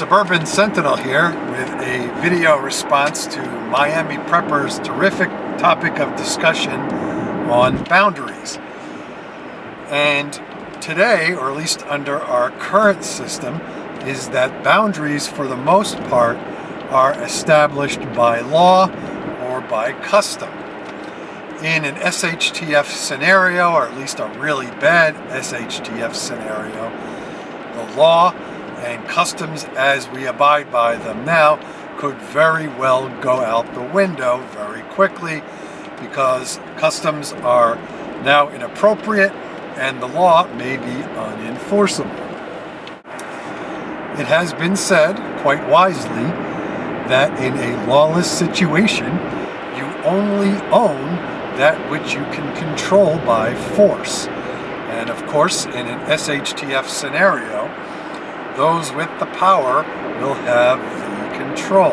Suburban Sentinel here with a video response to Miami Prepper's terrific topic of discussion on boundaries. And today, or at least under our current system, is that boundaries for the most part are established by law or by custom. In an SHTF scenario, or at least a really bad SHTF scenario, the law and customs as we abide by them now could very well go out the window very quickly because customs are now inappropriate and the law may be unenforceable. It has been said, quite wisely, that in a lawless situation, you only own that which you can control by force. And of course, in an SHTF scenario, those with the power will have the control.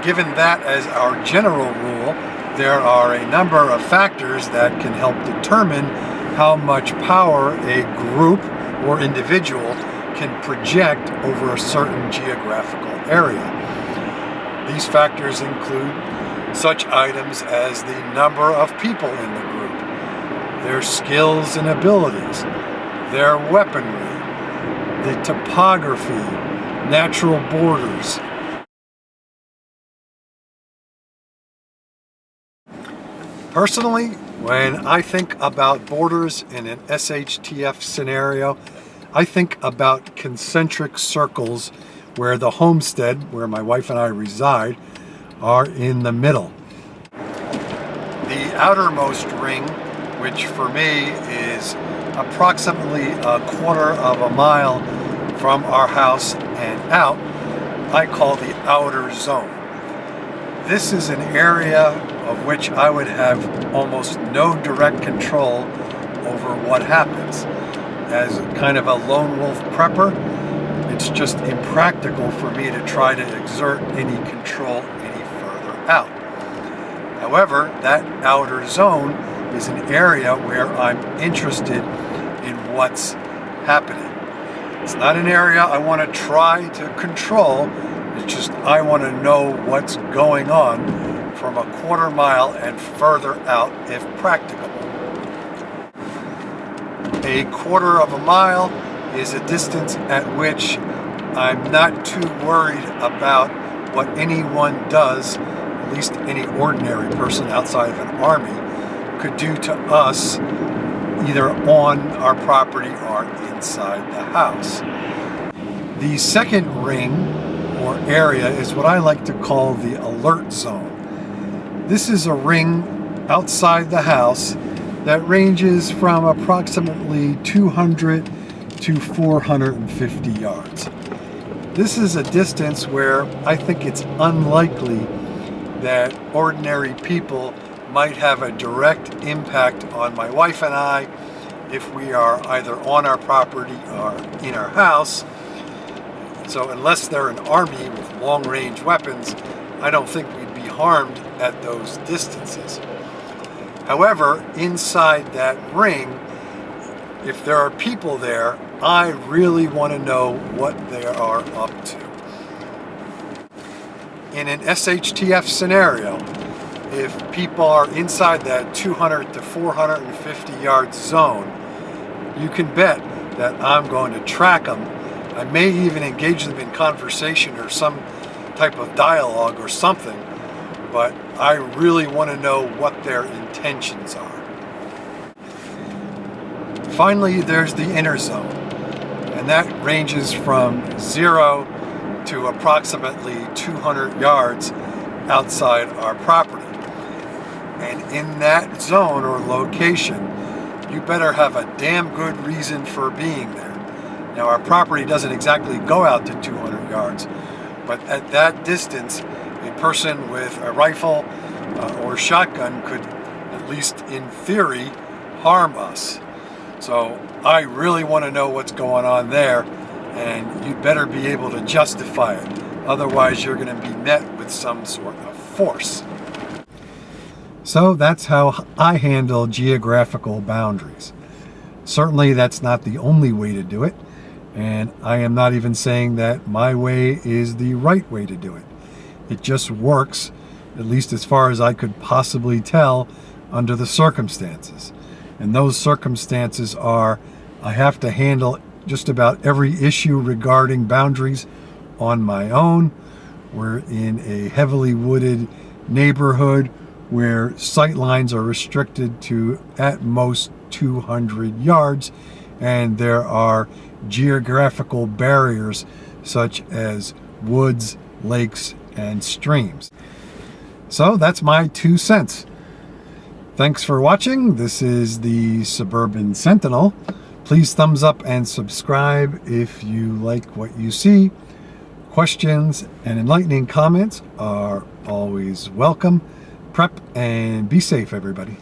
Given that as our general rule, there are a number of factors that can help determine how much power a group or individual can project over a certain geographical area. These factors include such items as the number of people in the group, their skills and abilities, their weaponry, the topography, natural borders. Personally, when I think about borders in an SHTF scenario, I think about concentric circles where the homestead, where my wife and I reside, are in the middle. The outermost ring, which for me is approximately a quarter of a mile from our house and out, I call the outer zone. This is an area of which I would have almost no direct control over what happens. As kind of a lone wolf prepper, it's just impractical for me to try to exert any control any further out. However, that outer zone is an area where I'm interested in what's happening. It's not an area I want to try to control, it's just I want to know what's going on from a quarter mile and further out if practicable. A quarter of a mile is a distance at which I'm not too worried about what anyone does, at least any ordinary person outside of an army, could do to us either on our property or inside the house. The second ring or area is what I like to call the alert zone. This is a ring outside the house that ranges from approximately 200 to 450 yards. This is a distance where I think it's unlikely that ordinary people might have a direct impact on my wife and I if we are either on our property or in our house. So unless they're an army with long-range weapons, I don't think we'd be harmed at those distances. However, inside that ring, if there are people there, I really want to know what they are up to. In an SHTF scenario, if people are inside that 200 to 450 yard zone, you can bet that I'm going to track them. I may even engage them in conversation or some type of dialogue or something, but I really want to know what their intentions are. Finally, there's the inner zone, and that ranges from 0 to approximately 200 yards outside our property. And in that zone or location, you better have a damn good reason for being there. Now, our property doesn't exactly go out to 200 yards, but at that distance, a person with a rifle or shotgun could, at least in theory, harm us. So I really want to know what's going on there, and you'd better be able to justify it. Otherwise, you're going to be met with some sort of force. So that's how I handle geographical boundaries. Certainly that's not the only way to do it, And I am not even saying that my way is the right way to do it. It just works, at least as far as I could possibly tell, under the circumstances. And those circumstances are, I have to handle just about every issue regarding boundaries on my own. We're in a heavily wooded neighborhood where sight lines are restricted to at most 200 yards, and there are geographical barriers such as woods, lakes, and streams. So that's my 2 cents. Thanks for watching. This is the Suburban Sentinel. Please thumbs up and subscribe if you like what you see. Questions and enlightening comments are always welcome. Prep and be safe, everybody.